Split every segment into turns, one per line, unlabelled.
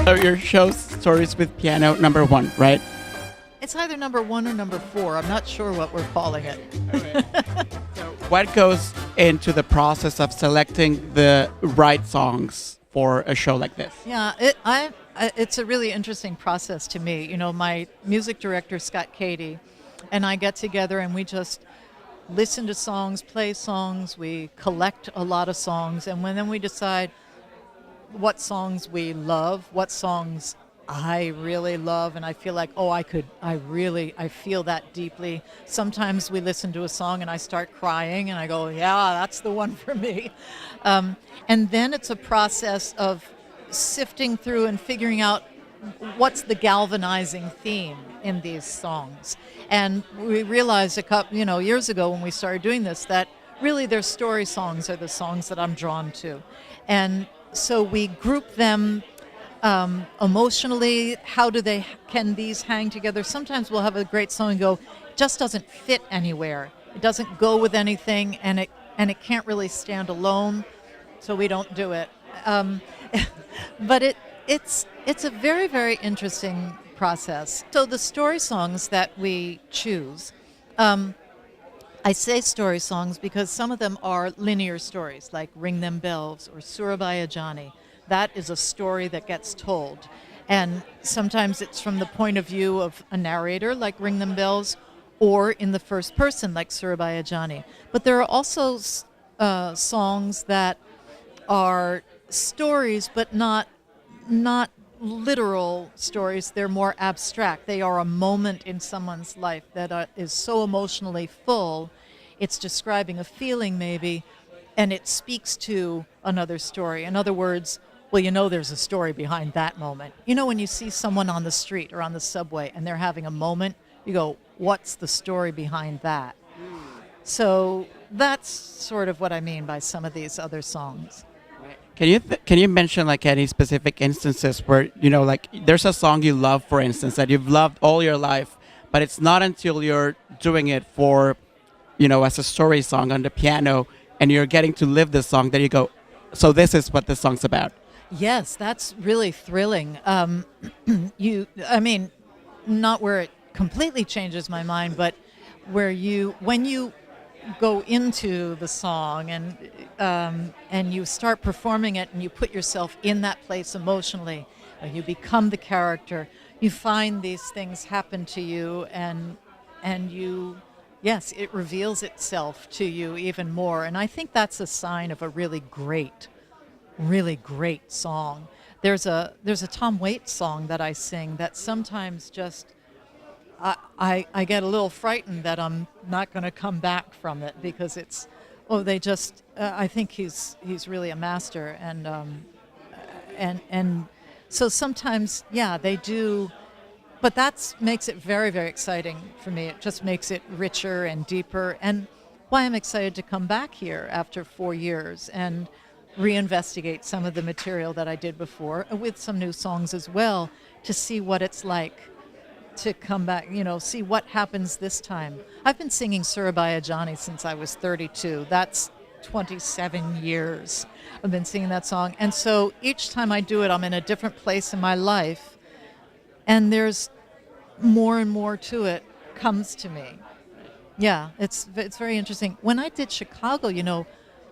So your show Stories with Piano #1, right?
It's either #1 or #4. I'm not sure what we're calling it.
So what goes into the process of selecting the right songs for a show like this?
Yeah, it's a really interesting process to me. You know, my music director, Scott Cady, and I get together and we just listen to songs, play songs, we collect a lot of songs, and then we decide what songs we love, what songs I really love, and I feel like, I feel that deeply. Sometimes we listen to a song and I start crying and I go, yeah, that's the one for me. And then it's a process of sifting through and figuring out what's the galvanizing theme in these songs. And we realized years ago when we started doing this, that really their story songs are the songs that I'm drawn to. And so we group them emotionally. Can these hang together? Sometimes we'll have a great song and go, it just doesn't fit anywhere. It doesn't go with anything, and it can't really stand alone, so we don't do it. But it's a very, very interesting process. So the story songs that we choose, I say story songs because some of them are linear stories, like Ring Them Bells or Surabaya Johnny. That is a story that gets told. And sometimes it's from the point of view of a narrator, like Ring Them Bells, or in the first person, like Surabaya Johnny. But there are also songs that are stories, but not literal stories. They're more abstract. They are a moment in someone's life that is so emotionally full. It's describing a feeling maybe, and it speaks to another story. In other words, well, there's a story behind that moment. When you see someone on the street or on the subway and they're having a moment, you go, what's the story behind that? So that's sort of what I mean by some of these other songs.
Can you mention like any specific instances where like there's a song you love, for instance, that you've loved all your life, but it's not until you're doing it for as a story song on the piano and you're getting to live this song that you go, so this is what the song's about.
Yes, that's really thrilling. Not where it completely changes my mind, but when you go into the song and you start performing it and you put yourself in that place emotionally, you become the character, you find these things happen to you, and it reveals itself to you even more. And I think that's a sign of a really great song. There's a Tom Waits song that I sing that sometimes just I get a little frightened that I'm not going to come back from it because I think he's really a master, and so sometimes they do, but that makes it very, very exciting for me. It just makes it richer and deeper, and why I'm excited to come back here after 4 years and reinvestigate some of the material that I did before with some new songs as well, to see what it's like to come back, see what happens this time. I've been singing Surabaya Johnny since I was 32. That's 27 years I've been singing that song. And so each time I do it, I'm in a different place in my life, and there's more and more to it comes to me. Yeah, it's very interesting. When I did Chicago,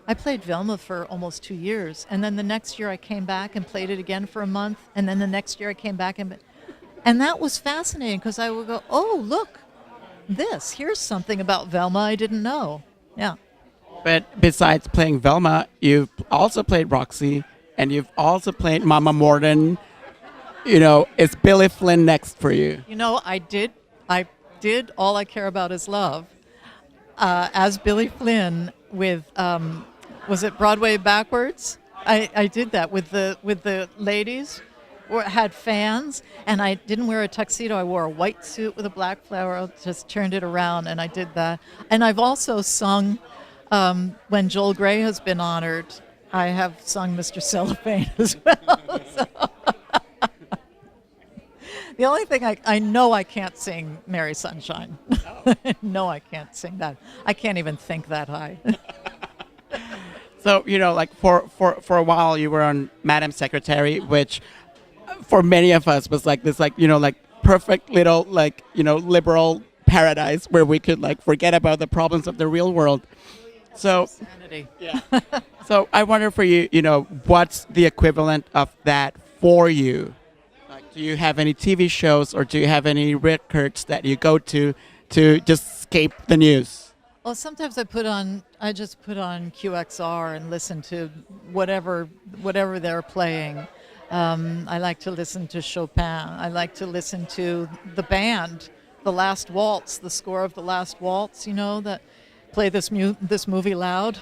I played Velma for almost 2 years, and then the next year I came back and played it again for a month, and then the next year I came back and that was fascinating because I would go, oh, look, here's something about Velma I didn't know. Yeah.
But besides playing Velma, you've also played Roxy, and you've also played Mama Morden. Is Billy Flynn next for you?
I did All I Care About Is Love as Billy Flynn with, was it Broadway Backwards? I did that with the ladies. Had fans, and I didn't wear a tuxedo. I wore a white suit with a black flower. I just turned it around, and I did that. And I've also sung, when Joel Grey has been honored, I have sung Mr. Cellophane as well. So. The only thing I know I can't sing Mary Sunshine. No, I can't sing that. I can't even think that high.
So, like for a while you were on Madam Secretary, which for many of us was like this, like, like perfect little, like, liberal paradise where we could like forget about the problems of the real world. So
Sanity.
yeah. So I wonder for you, what's the equivalent of that for you? Like, do you have any TV shows or do you have any records that you go to just escape the news?
Well, sometimes I just put on QXR and listen to whatever they're playing. I like to listen to Chopin. I like to listen to the band, The Last Waltz, the score of The Last Waltz. That play this movie loud.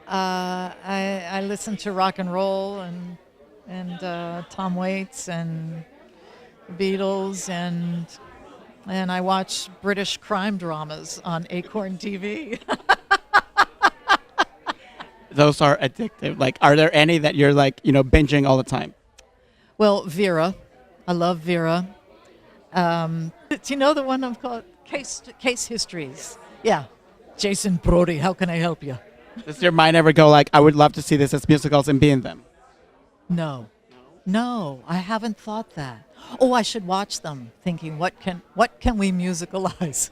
I listen to rock and roll and Tom Waits and the Beatles and I watch British crime dramas on Acorn TV.
Those are addictive. Like, are there any that you're like, binging all the time?
Well, Vera, I love Vera. Do you know the one I'm called Case Histories? Yeah, Jason Brody. How can I help you?
Does your mind ever go like, I would love to see this as musicals and be in them?
No, I haven't thought that. Oh, I should watch them, thinking what can we musicalize?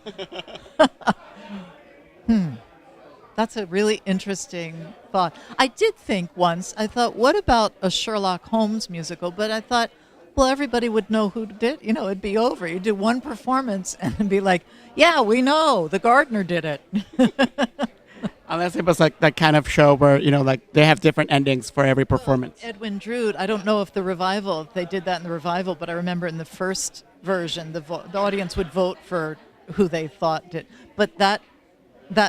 That's a really interesting thought. I did think once, I thought, what about a Sherlock Holmes musical? But I thought, well, everybody would know who did. It'd be over. You do one performance and be like, yeah, we know, the gardener did it.
Unless it was like that kind of show where, like they have different endings for every performance.
Edwin Drood, I don't know if if they did that in the revival, but I remember in the first version, the audience would vote for who they thought did. But that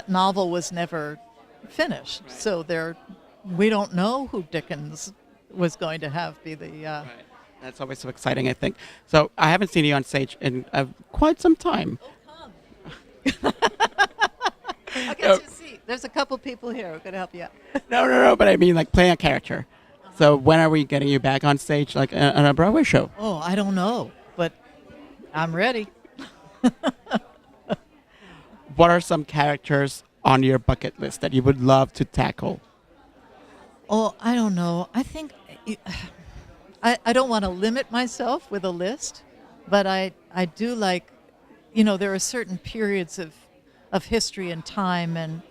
novel was never finished. Right. So we don't know who Dickens was going to have be the...
Right. That's always so exciting, I think. So I haven't seen you on stage in quite some time.
Oh, come. I'll get you a seat. There's a couple people here who could help you out.
No, but I mean like playing a character. So when are we getting you back on stage, like on a Broadway show?
Oh, I don't know, but I'm ready.
What are some characters on your bucket list that you would love to tackle?
Oh, I don't know. I think I don't want to limit myself with a list, but I do like, there are certain periods of history and time and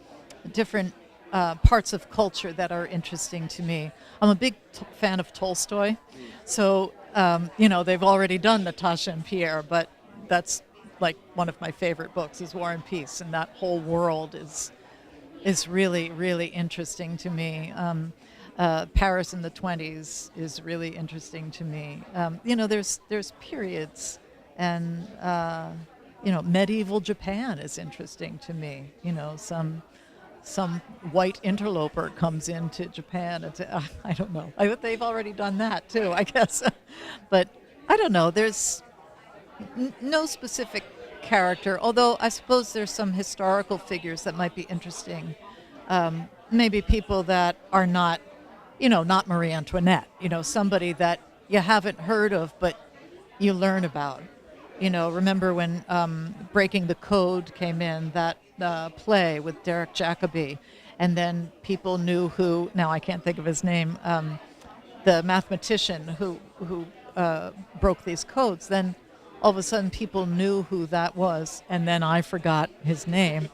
different parts of culture that are interesting to me. I'm a big fan of Tolstoy, so they've already done Natasha and Pierre, but that's like one of my favorite books is War and Peace, and that whole world is really, really interesting to me. Paris in the 20s is really interesting to me. There's periods, and medieval Japan is interesting to me. Some white interloper comes into Japan. I don't know. They've already done that too, I guess. But I don't know. There's no specific character, although I suppose there's some historical figures that might be interesting. Maybe people that are not Marie Antoinette, somebody that you haven't heard of, but you learn about. Remember when Breaking the Code came in, that play with Derek Jacobi, and then people knew who, now I can't think of his name, the mathematician who broke these codes. Then all of a sudden people knew who that was, and then I forgot his name.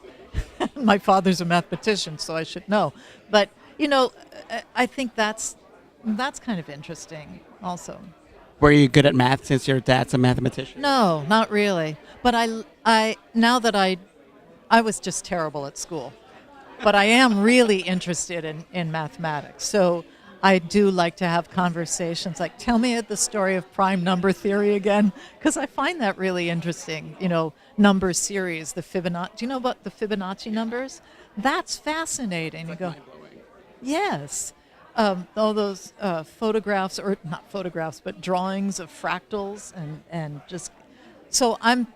My father's a mathematician, so I should know. But, I think that's kind of interesting also.
Were you good at math since your dad's a mathematician?
No, not really. But I now that I was just terrible at school. But I am really interested in mathematics. So I do like to have conversations like, tell me the story of prime number theory again, because I find that really interesting. Number series, the Fibonacci. Do you know about the Fibonacci numbers? That's fascinating.
It's
you
like
go,
mind-blowing.
yes. All those photographs, or not photographs, but drawings of fractals, and just, so I'm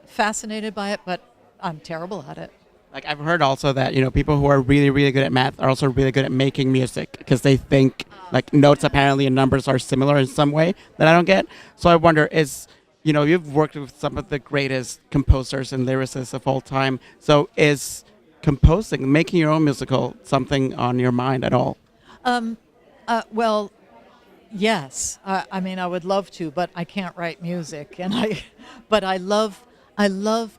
fascinated by it, but I'm terrible at it.
Like I've heard also that people who are really really good at math are also really good at making music because they think like notes apparently and numbers are similar in some way that I don't get. So I wonder you've worked with some of the greatest composers and lyricists of all time. So is making your own musical something on your mind at all?
Well, Yes, I mean I would love to, but I can't write music, and but I love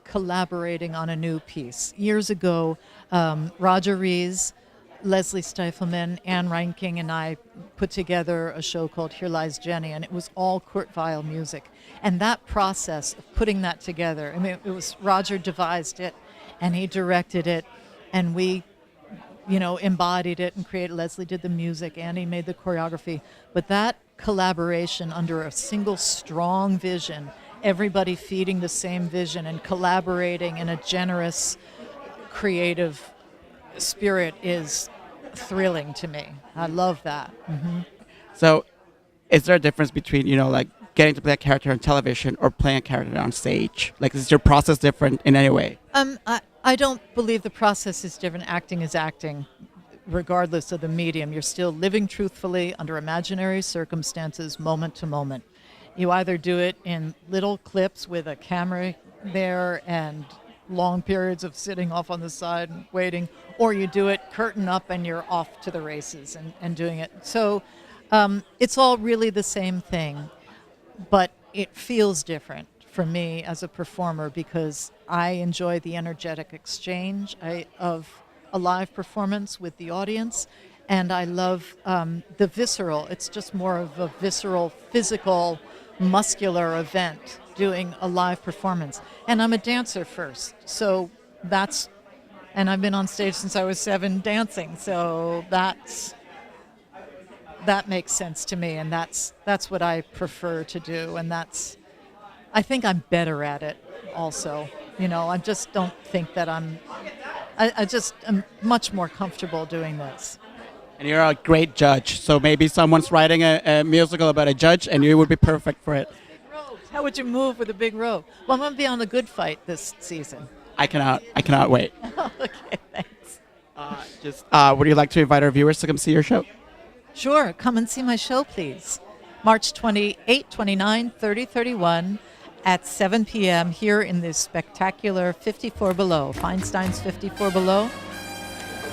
collaborating on a new piece. Years ago, Roger Rees, Leslie Stifelman, Anne Reinking, and I put together a show called Here Lies Jenny, and it was all Kurt Weill music. And that process of putting that together, I mean, it was Roger devised it, and he directed it, and we embodied it and created. Leslie did the music, Annie made the choreography. But that collaboration under a single strong vision, everybody feeding the same vision and collaborating in a generous, creative spirit is thrilling to me. I love that.
So, is there a difference between like getting to play a character on television or playing a character on stage? Like, is your process different in any way?
I don't believe the process is different. Acting is acting, regardless of the medium. You're still living truthfully under imaginary circumstances, moment to moment. You either do it in little clips with a camera there and long periods of sitting off on the side and waiting, or you do it curtain up and you're off to the races and doing it. So it's all really the same thing, but it feels different for me as a performer because I enjoy the energetic exchange of a live performance with the audience, and I love the visceral. It's just more of a visceral, physical, muscular event doing a live performance. And I'm a dancer first, so and I've been on stage since I was 7 dancing, so that makes sense to me, and that's what I prefer to do, and I think I'm better at it also. I just don't think that I just am much more comfortable doing this.
And you're a great judge, so maybe someone's writing a musical about a judge, and you would be perfect for it.
How would you move with a big robe? Well, I'm going to be on The Good Fight this season.
I cannot wait.
Okay, thanks.
Would you like to invite our viewers to come see your show?
Sure, come and see my show, please. March 28, 29, 30, 31 at 7 p.m. here in this spectacular 54 Below, Feinstein's 54 Below.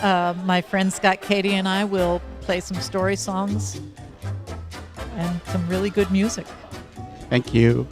My friend Scott Katie and I will play some story songs and some really good music.
Thank you.